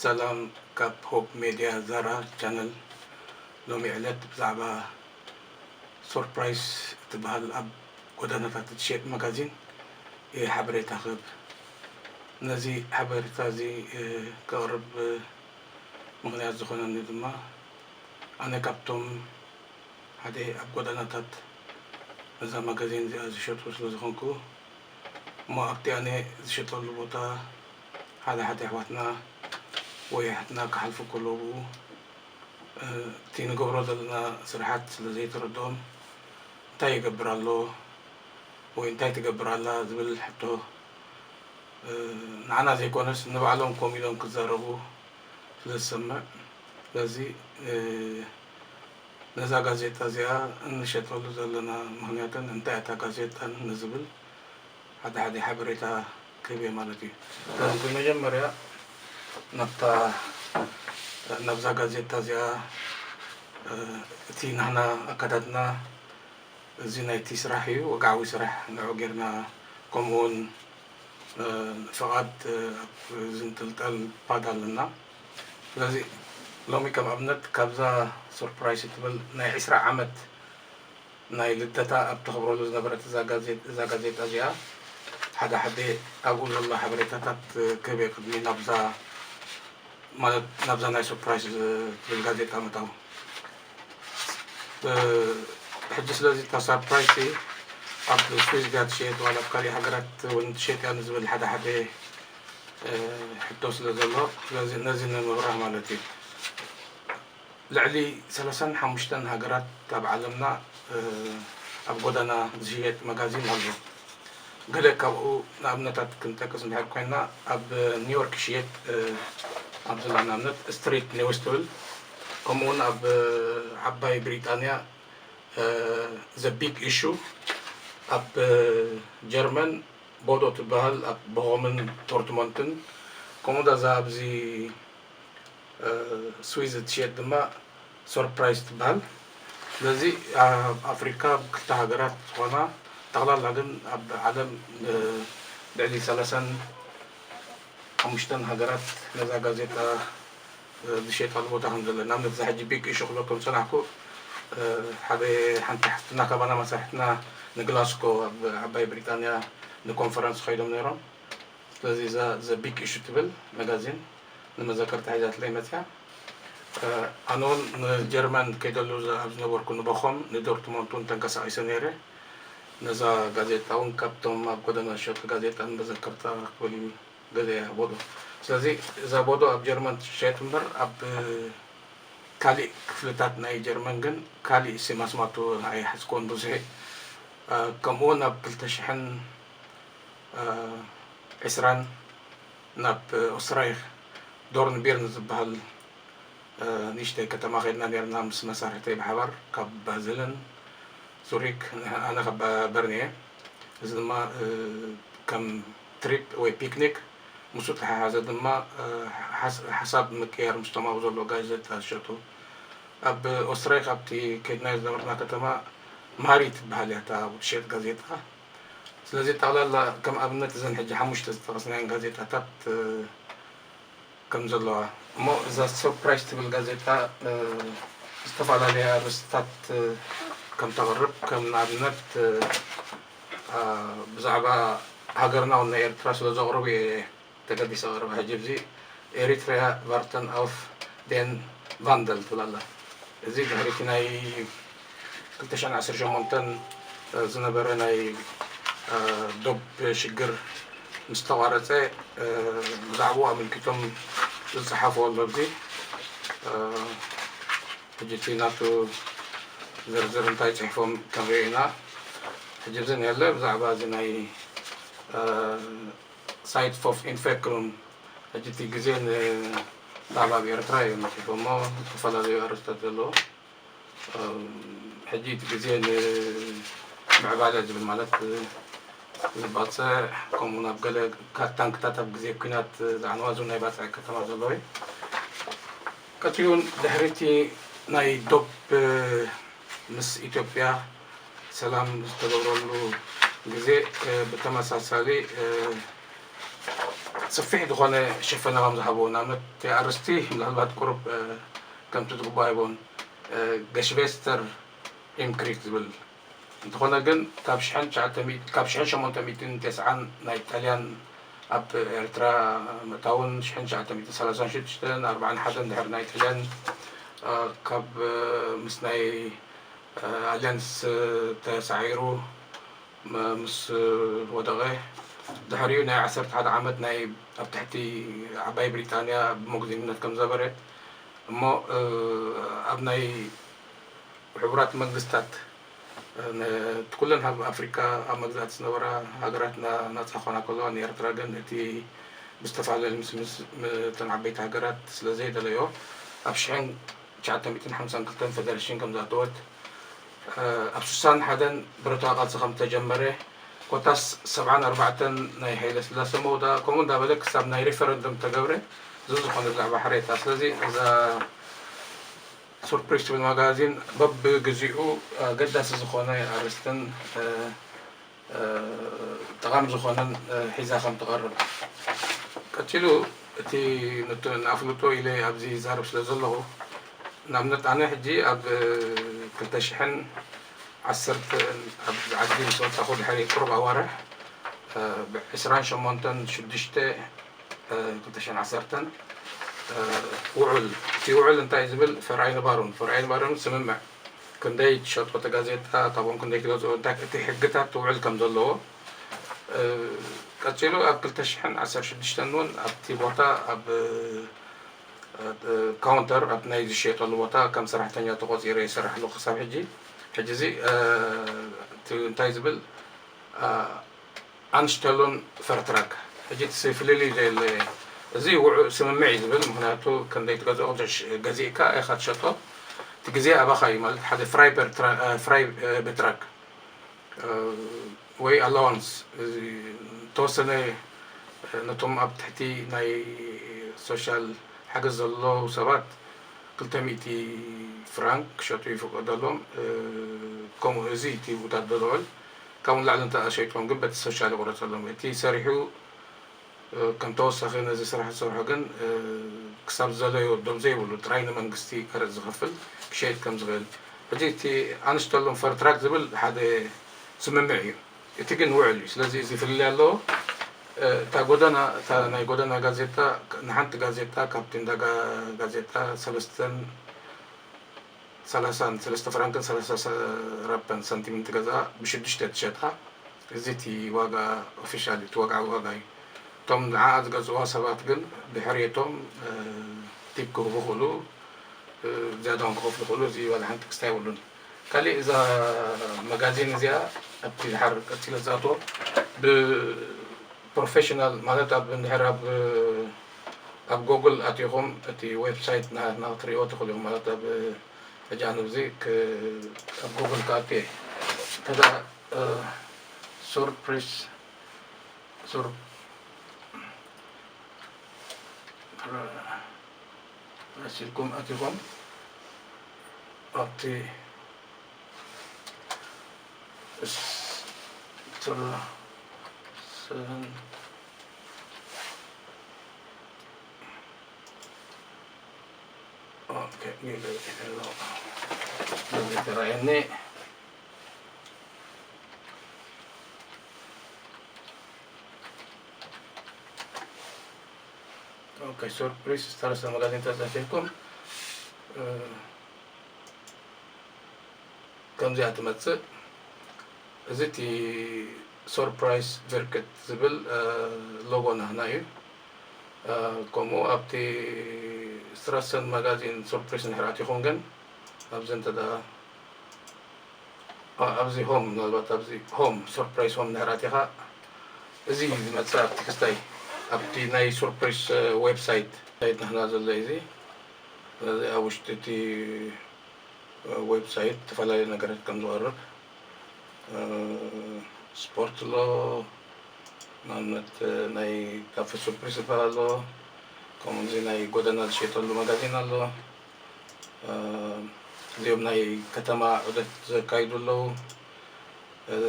سلام كاب هوب ميديا زارا channel لومي علت بزعبة سوربرايز تبهال أب قدنا تتشيت مجازين حبري تاخب نزي حبري تازي كقرب مغنيات زخنا ندما أنا كابتوم هذه أب قدنا تات إذا مجازين زي أزشت وصل زخنكو ما أبتي أنا زشت اللبوتا هذا حتى حواتنا ويحتنا كحلف كلوبو تين قبرو دلنا سرحات لزي تردوم تاي قبر الله وإنتاي تقبر الله زبل حتو نعنا زي كونس نبعلهم كوميلهم كزاربو للسمع لزي نزا غازيتا زيا نشتولو زلنا مهنياتا انتايتا غازيتا نزبل هذا حبريتا كبير مالتي لازم بمجمريا نبتا نبزا غازيتا زيا تي نحنا أكدتنا زينايتي سراحي وقعوي سراح نعوغيرنا كومون فقط زنتلتل بادال لنا لازم لومي كم أبنت كابزا سوربرايز تبل ناي عسرا عمت ناي لدتا أبتخبرو لزنا برات زا غازيتا زيا حدا أقول الله حبريتات كبير قدمي نبزا ما نبزا ناي سوربرايز بالغازيتا متاو حجس لازي تا سوربرايزي أبد سويس قاد شيت ولا بقالي حقرات وانت شيت يعني زبل حدا حتوس لزلو نازل المبراه مالتي لعلي سلسان حمشتن حقرات تابع علمنا أبقودنا زيت مغازين هلو قلق أبقو نابنتات كنتاكس نحب كوينا أب نيويورك شيت أبزل نابنت ستريت نيوستول كومون أب عباي بريطانيا the big issue أب جرمن بودو تبهل أب بغومن تورتمونتن كومودا زاب زي سويز تشيت دما سوربرايز تبهل لذي أفريقيا كلتا هجرات وانا تغلال لكن أب عالم بعلي سلسان خمشتن هجرات نزا غازيتا دشيت البوتا الحمد لله نعمل زحجي بيك شغلكم سنحكو حبي حنتحتنا كبانا مساحتنا نجلاسكو عباي بريطانيا نكونفرنس خيدم نيرون لذي ذا بيك ايشو تبل ماجازين لما ذكرت حاجات لي متى انون جرمن كيدلو ذا ابزنا وركو نبخم ندورتمونتون تنكسا ايسنيري نزا غازيتاون كابتوم ابكودنا شوت غازيتان بذكرتا كل غازي بودو ስለዚህ እዛ ቦዶ ኣብ ጀርመን ትሸየጥ እምበር ኣብ ካሊእ ክፍልታት ናይ ጀርመን ግን ካሊእ ሲማስማቱ ኣይሓዝኮን ብዙሕ ከምኡውን ኣብ 2020 ናብ ኦስትራይክ ዶርንቢርን ዝበሃል ንእሽተይ ከተማ ከድና ነርና ምስ መሳርሕተይ ብሓባር ካብ ባዝልን ዙሪክ ኣነ ካብ በርን እየ እዚ ድማ ከም ትሪፕ ወይ ፒክኒክ مسوت هذا دما حسب مكيار مستمع وزلو جايزة تشتو أب أستراليا أبتي كنا زمرنا كتما ماريت بحالها وشيت جازيتها لذي تعالى لا كم أبنت زين حج حمش تستغسنا جازيتها تات كم زلوا مو إذا سوربرايز تبل جازيتها استفاد عليها رستات كم تغرب كم أبنت بزعبا هاجرنا ونير تراس لزغربي تقدي صغر بحجبزي إريتريا فارتن أوف دين فاندل تلالا زيد هريكناي كنتشان عصر جمونتن زنبرناي دوب شجر مستوارته زعبوها من كتم الصحافة والببزي حجتيناتو زرزر انتاي تحفهم كامرينا حجبزن يلا بزعبا زناي سايت فوف إنفكرون أجتي جزين دعوا بيرتراي مثل ما تفضل أرسطو حجيت جزين مع بعض بالمالات الباطة كمونا بقول كاتان كتاب جزي كنات عنوازو نايبات كتام زلوي كتيون دهرتي ناي دوب مس إثيوبيا سلام استدورلو جزي بتماساسالي ሰፊሕ ዝኾነ ሽፈና ከም ዝሃብዎ ንኣብነት ኣርስቲ ምናልባት ቁሩብ ከምቲ ትግባ ይቦን ገሽቬስተር ኢምክሪክ ዝብል እንተኾነ ግን ካብ 1890 ናይ ጣልያን ኣብ ኤርትራ ምእታውን 1936 41 ድሕሪ ናይ ጣልያን ካብ ምስ ናይ ኣልያንስ ተሳዒሩ ምስ ወደቐ ድሕሪኡ ናይ 11 ዓመት ናይ ኣብ ትሕቲ ዓባይ ብሪጣንያ ብሞግዚትነት ከም ዝነበረ እሞ ኣብ ናይ ሕቡራት መንግስታት ኩለን ኣብ ኣፍሪካ ኣብ መግዛእቲ ዝነበራ ሃገራት ናፃ ክኾና ከለዋ ንኤርትራ ግን እቲ ብዝተፈላለዩ ምስተን ዓበይቲ ሃገራት ስለ ዘይደለዮ ኣብ 1952 ፌደሬሽን ከም ዝኣተወት ኣብ 61 ብረታዊ ቃልሲ ከም ተጀመረ ኮታስ 74 ናይ ሃይለ ስላሴ መውዳ ከምኡ እንዳበለ ክሳብ ናይ ሬፈረንደም ተገብረ ዝዝኾነ ብዛዕባ ሓሬታ ስለዚ እዛ ሱርፕሪስ ትብል ማጋዚን በብግዚኡ ገዳሲ ዝኾነ ኣርእስትን ጠቃሚ ዝኾነን ሒዛ ከም ትቐርብ ቀፂሉ እቲ ንኣፍልጦ ኢለ ኣብዚ ዛረብ ስለ ዘለኹ ንኣብነት ኣነ ሕጂ ኣብ 2010 ኣብ ዓዲ ምስ ወፃኹ ድሕሪ ቁሩብ ኣዋርሕ ብ28/6/2010 ውዕል እቲ ውዕል እንታይ ዝብል ፈርኣይነ ባሮን ስምምዕ ክንደይ ትሸጦ ጋዜጣ ካብኦም ክንደይ ክገዝኦ እቲ ሕግታት ውዕል ከም ዘለዎ ቀፂሉ ኣብ 2016 እውን ኣብቲ ቦታ ኣብ ካውንተር ኣብ ናይ ዝሸጠሉ ቦታ ከም ሰራሕተኛ ተቆፂረ ይሰርሕ ኣለኹ ክሳብ ሕጂ እዚ እንታይ ዝብል ኣንሽተሎን ፈርትራክ ሕጂ ፍልልይ ዘየለ እዚ ውዑእ ስምምዕ እዩ ዝብል ምክንያቱ ክንደይ ትገዝኦ ገዚእካ ኢኻ ትሸጦ እቲ ግዜ ኣባኻ እዩ ማለት ሓደ ፍራይ በትራክ ወይ ኣላዋንስ ተወሰነ ነቶም ኣብ ትሕቲ ናይ ሶሻል ሓገዝ ዘለዎ ሰባት 200 ፍራንክ ክሸጡ ይፍቀደሎም ከምኡ እዚ እቲ ቦታት በልዑል ካብኡ ንላዕሊ እንተሸይጦም ግን በቲ ሶሻል ይቁረፀሎም እቲ ሰሪሑ ከም ተወሳኺ ነዚ ስራሕ ዝሰርሖ ግን ክሳብ ዘለዮ ዶብ ዘይብሉ ጥራይ ንመንግስቲ ቀረፅ ዝኸፍል ክሸይጥ ከም ዝኽእል ሕጂ እቲ ኣንሽተሎም ፈርትራክ ዝብል ሓደ ስምምዕ እዩ እቲ ግን ውዕል እዩ ስለዚ እዚ ፍልልይ ኣለዎ እታ ጎደና እታ ናይ ጎደና ጋዜጣ ንሓንቲ ጋዜጣ ካብቲ እንዳጋ ጋዜጣ 3 ፍራንክን 34 ሳንቲም ትገዛ ብ6 ትሸጥካ እዚ እቲ ዋጋ ኦፊሻል እቲ ወግዓዊ ዋጋ እዩ እቶም ንዓኣ ዝገዝእዋ ሰባት ግን ብሕርየቶም ቲፕ ክህቡ ይኽእሉ ዝያዳ እውን ክኸፍሉ ይኽእሉ እዚ ዋላ ሓንቲ ክስታይ የብሉን ካሊእ እዛ መጋዚን እዚኣ ኣብቲ ድሓር ቀፂለ ዝኣትዎ ብፕሮፌሽናል ማለት ኣብ እንድሕር ኣብ ጎግል ኣትይኹም እቲ ዌብሳይት ንክትሪእዎ ትኽእሉ ኢኹም ማለት ኣብ ሕጂ ኣነ እዚ ኣብ ጎግል ከኣትየ ከዛ ሱርፕሪስ ሲልኩም ኣትይኹም ኣብቲ ተራእየኒ ሱርፕሪስ ዝተረሰ መጋዚን ተዛሲልኩም ከምዚኣ ትመፅእ እዚ እቲ ሱርፕራይዝ ቨርክት ዝብል ሎጎ ናህና እዩ ከምኡ ኣብቲ ስትራሰን መጋዚን ሱርፕሪስ እንድሕር ኣትይኹም ግን ኣብዚ እንተዳ ኣብዚ ሆም ምናልባት ኣብዚ ሆም ሱርፕራይዝ ሆም እንድሕር ኣትይኻ እዚ ዝመፅእ ኣብቲ ክስታይ ኣብቲ ናይ ሱርፕሪስ ዌብሳይት ናህና ዘሎ እዚ ኣብ ውሽጢ እቲ ዌብሳይት ዝተፈላለዩ ነገራት ከም ዝቐርብ ስፖርት ኣሎ ንኣብነት ናይ ካፌ ሱርፕሪስ ይበሃል ኣሎ ከምኡ እዚ ናይ ጎደና ዝሸጠሉ መጋዚን ኣሎ እዚኦም ናይ ከተማ ዑደት ዘካይዱ ኣለዉ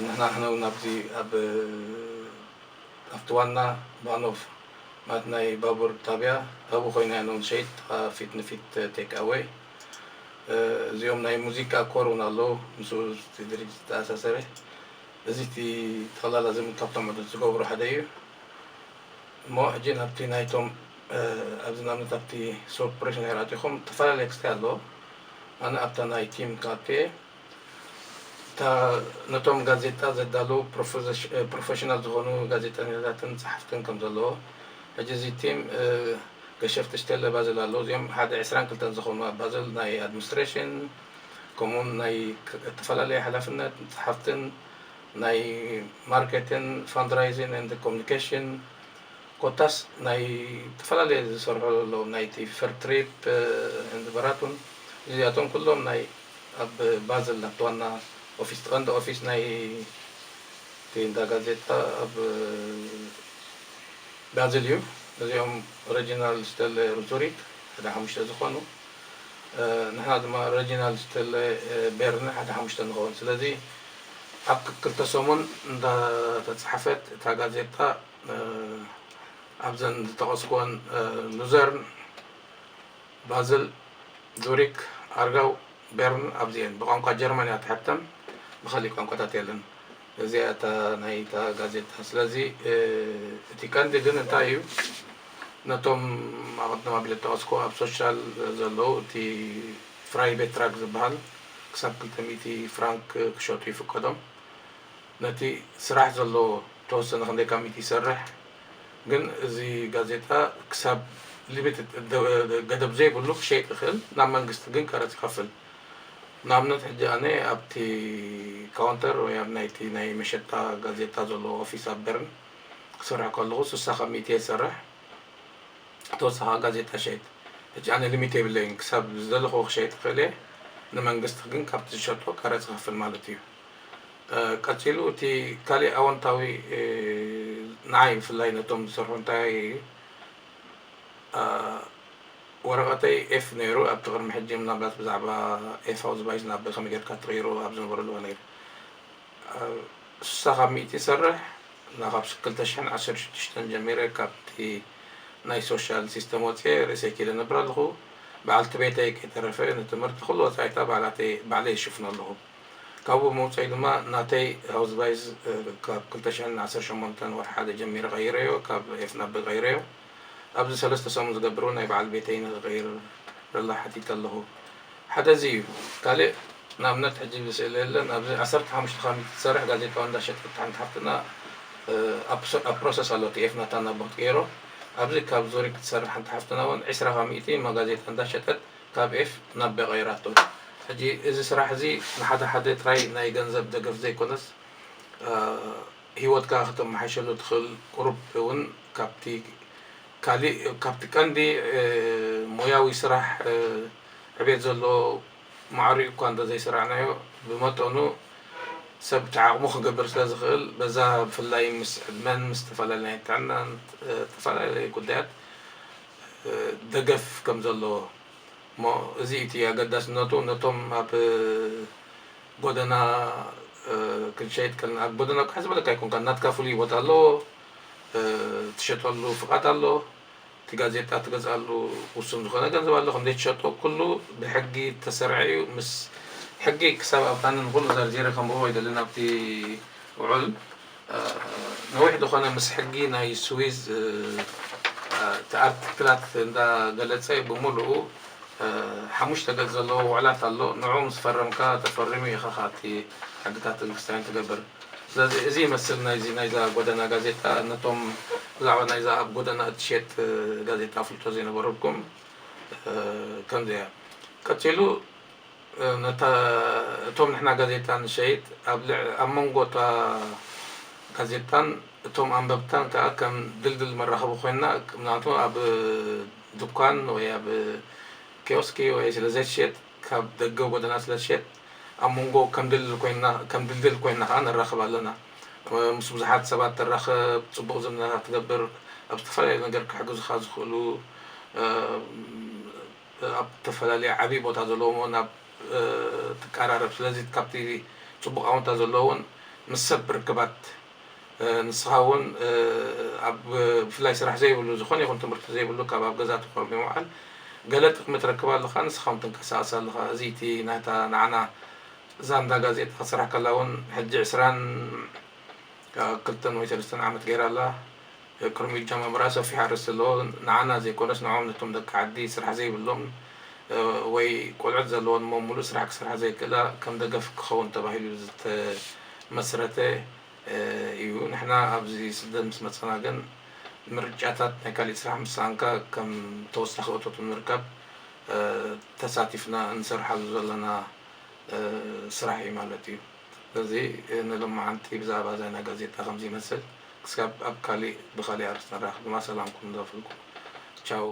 ንሕና እውን ኣብዚ ኣብቲ ዋና ባኖፍ ማለት ናይ ባቡር ጣብያ ኣብኡ ኮይና ኢና ንሸይጥ ፊት ንፊት ቴክ ኣዌይ እዚኦም ናይ ሙዚቃ ኮር እውን ኣለዉ ምስኡ እቲ ድርጅት ተኣሳሰረ እዚ እቲ ጠቕላላ ካብቶም ዕዱት ዝገብሩ ሓደ እዩ እሞ ሕጂ ናብቲ ናይቶም ኣብዚ ንኣብነት ኣብቲ ሶፕ ኦፕሬሽን ኣቲኹም ተፈላለየ ክስታይ ኣለዎ ኣነ ኣብታ ናይ ቲም ካፕ ነቶም ጋዜጣ ዘዳለዉ ፕሮፌሽናል ዝኾኑ ጋዜጠኛታትን ጸሓፍትን ከም ዘለዎ ሕጂ እዚ ቲም ገሸፍቲ ሽተለ ባዘል ኣለዉ እዚኦም ሓደ 22 ዝኾኑ ኣብ ባዘል ናይ ኣድሚኒስትሬሽን ከምኡውን ናይ ተፈላለየ ሓላፍነት ጸሓፍትን ናይ ማርኬትን ፋንድራይዝን ኤንድ ኮሚኒኬሽን ኮታስ ናይ ተፈላለየ ዝሰርሑ ኣለዎም ናይቲ ፈርትሪፕ ኤንድ በራቱን እዚኣቶም ኩሎም ናይ ኣብ ባዘል ኣብቲ ዋና ኦፊስ ቀንዲ ኦፊስ ናይ እንዳ ጋዜጣ ኣብ ባዘል እዩ እዚኦም ሬጂናል ስተለ ዙሪክ ሓደ 5 ዝኾኑ ንሕና ድማ ሬጂናል ስተለ ቤርን ሓደ 5 ንኸውን ስለዚ ኣብ ክልተ ሰሙን እንዳተፃሓፈት እታ ጋዜጣ ኣብዘን ዝተቐስክወን ሉዘርን ባዘል ዙሪክ ኣርጋው ቤርን ኣብዚአን ብቋንቋ ጀርመንያ ትሕተም ብኻሊእ ቋንቋታት የለን እዚኣ እታ ናይታ ጋዜጣ ስለዚ እቲ ቀንዲ ግን እንታይ እዩ ነቶም ኣብቅድም ኣቢለ ተቐስክዎ ኣብ ሶሻል ዘለዉ እቲ ፍራይቤት ትራክ ዝበሃል ክሳብ 200 ፍራንክ ክሸጡ ይፍቀዶም ነቲ ስራሕ ዘለዎ ተወሰነ ክንደይ ካሚቲ ይሰርሕ ግን እዚ ጋዜጣ ክሳብ ሊሚት ገደብ ዘይብሉ ክሸይጥ ይኽእል ናብ መንግስቲ ግን ቀረፅ ይኸፍል ንኣብነት ሕጂ ኣነ ኣብቲ ካውንተር ወይ ኣብ ናይቲ ናይ መሸጣ ጋዜጣ ዘለዎ ኦፊስ ኣብ በርን ክሰርሕ ከለኹ 60 ካብ 100 ይሰርሕ ተወሳኺ ጋዜጣ ሸይጥ ሕጂ ኣነ ሊሚት የብለይን ክሳብ ዝደለኹ ክሸይጥ ይኽእል እየ ንመንግስቲ ግን ካብቲ ዝሸጦ ቀረፅ ይኸፍል ማለት እዩ ቀፂሉ እቲ ካሊእ ኣወንታዊ ንዓይ ብፍላይ ነቶም ዝሰርሑ እንታይ ወረቐተይ ኤፍ ነይሩ ኣብቲ ቅድሚ ሕጂ ምናልባት ብዛዕባ ኤፍ ኣውዝ ባይዝ ናብ ከመይ ጌርካ ተቐይሩ ኣብ ዝነበረሉ ነይሩ 60 ካብ 100 ይሰርሕ ናብ 2016 ጀሚረ ካብቲ ናይ ሶሻል ሲስተም ወፅየ ርእሰይ ኪለ ነብር ኣለኹ በዓልቲ ቤተይ ከይተረፈ ንትምህርቲ ኩሉ ወፃኢታ ባዕለይ ይሽፍኖ ኣለኹ ካብኡ መውፅኢ ድማ ናተይ ሃውዝ ባይዝ ካብ 2018 ወር ሓደ ጀሚረ ቀይረዮ ካብ ኤፍ ናብ ቀይረዮ ኣብዚ 3 ሰሙን ዝገብሩ ናይ በዓል ቤተይ ንቀይር ረላ ሓቲት ኣለኹ ሓደ እዚ እዩ ካልእ ንኣብነት ሕጂ ብስእሊ የለን ኣብዚ 15 ካብ ትሰርሕ ጋዜጣ እንዳሸጠት ሓንቲ ሓፍትና ኣብ ፕሮሰስ ኣሎ እቲ ኤፍ ናታ ናብ ቀይሮ ኣብዚ ካብ ዙሪክ ትሰርሕ ሓንቲ ሓፍትና እውን 20 ካብ 100 ጋዜጣ እንዳሸጠት ካብ ኤፍ ናብ ቀይራቶ ሕጂ እዚ ስራሕ እዚ ንሓደ ሓደ ጥራይ ናይ ገንዘብ ደገፍ ዘይኮነስ ሂወትካ ክትመሓሸሉ ትኽእል ቁሩብ እውን ካብቲ ካሊእ ካብቲ ቀንዲ ሞያዊ ስራሕ ዕብየት ዘሎ ማዕሪኡ እኳ እንተዘይሰራዕናዮ ብመጠኑ ሰብ ተዓቕሙ ክገብር ስለ ዝኽእል በዛ ብፍላይ ምስ ዕድመን ምስ ዝተፈላለዩ ናይ ጥዕናን ዝተፈላለዩ ጉዳያት ደገፍ ከም ዘለዎ እሞ እዚ እቲ ኣገዳስነቱ ነቶም ኣብ ጎደና ክንሸይጥ ከለና ኣብ ጎደና ክሓዝ በለካ ይኮንካ ናትካ ፍሉይ ቦታ ኣሎ ትሸጠሉ ፍቃድ ኣሎ እቲ ጋዜጣ ትገዝኣሉ ውሱን ዝኾነ ገንዘብ ኣሎ ክንደይ ትሸጦ ኩሉ ብሕጊ ተሰርዒ ምስ ሕጊ ክሳብ ኣብ ካንን ኩሉ ዘርዚረ ከምብቦ ይደለና ኣብቲ ውዕል ነዊሕ ዝኾነ ምስ ሕጊ ናይ ስዊዝ እቲ ኣርቲክላት እንዳገለፀ ብምሉኡ 5 ገጽ ዘለዎ ውዕላት ኣሎ ንዑ ምስ ፈረምካ ተፈሪሙ ኢኻ እቲ ሕግታትን ክስታይን ትገብር ስለዚ እዚ ይመስል ናይዛ ጎደና ጋዜጣ ነቶም ብዛዕባ ናይዛ ኣብ ጎደና እትሸጥ ጋዜጣ ፍልጦ ዘይነበረኩም ከምዚያ ቀፂሉ እቶም ንሕና ጋዜጣ ንሸይጥ ኣብ መንጎ እታ ጋዜጣን እቶም ኣንበብታን ከዓ ከም ድልድል መራኸቢ ኮይንና ምክንያቱ ኣብ ድኳን ወይ ኣብ ኪዮስኪ ወይ ስለዘይትሸጥ ካብ ደገ ጎደና ስለዝሸጥ ኣብ መንጎ ከም ድልድል ኮይንና ከዓ ንራኸብ ኣለና ምስ ብዙሓት ሰባት ተራኽብ ፅቡቕ ዝምድናታት ትገብር ኣብ ዝተፈላለዩ ነገር ክሕግዙኻ ዝኽእሉ ኣብ ተፈላለየ ዓብዪ ቦታ ዘለዎም ናብ ትቀራረብ ስለዚ ካብቲ ፅቡቕ ኣወንታ ዘለውን ምስ ሰብ ርክባት ንስኻ እውን ኣብ ብፍላይ ስራሕ ዘይብሉ ዝኾነ ይኹን ትምህርቲ ዘይብሉ ካብ ኣብ ገዛ ትኾር ብምውዓል ገለ ጥቅሚ ትረክብ ኣለኻ ንስኻ እውን ትንቀሳቐስ ኣለኻ እዚ እቲ ናታ ንዓና እዛ እንዳ ጋዜጣ ክስራሕ ከላ እውን ሕጂ 22 ወይ 3 ዓመት ገይራ ኣላ ቅድሚ ጀማምራ ሰፊሕ ኣርእስቲ ኣለዎ ንዓና ዘይኮነስ ንዖም ነቶም ደቂ ዓዲ ስራሕ ዘይብሎም ወይ ቆልዑት ዘለዎን እሞ ሙሉእ ስራሕ ክስራሕ ዘይክእላ ከም ደገፍ ክኸውን ተባሂሉ ዝተመስረተ እዩ ንሕና ኣብዚ ስደት ምስ መፅና ግን ምርጫታት ናይ ካሊእ ስራሕ ምሳንካ ከም ተወሳኺ እቶት ንምርካብ ተሳቲፍና እንሰርሓሉ ዘለና ስራሕ እዩ ማለት እዩ ስለዚ ንሎማዓንቲ ብዛዕባ ዛና ጋዜጣ ከምዚ ይመስል ክሳብ ኣብ ካሊእ ብካሊእ ኣርእስቲ ንራኸብ ድማ ሰላም ኩን እንዳበልኩ ቻው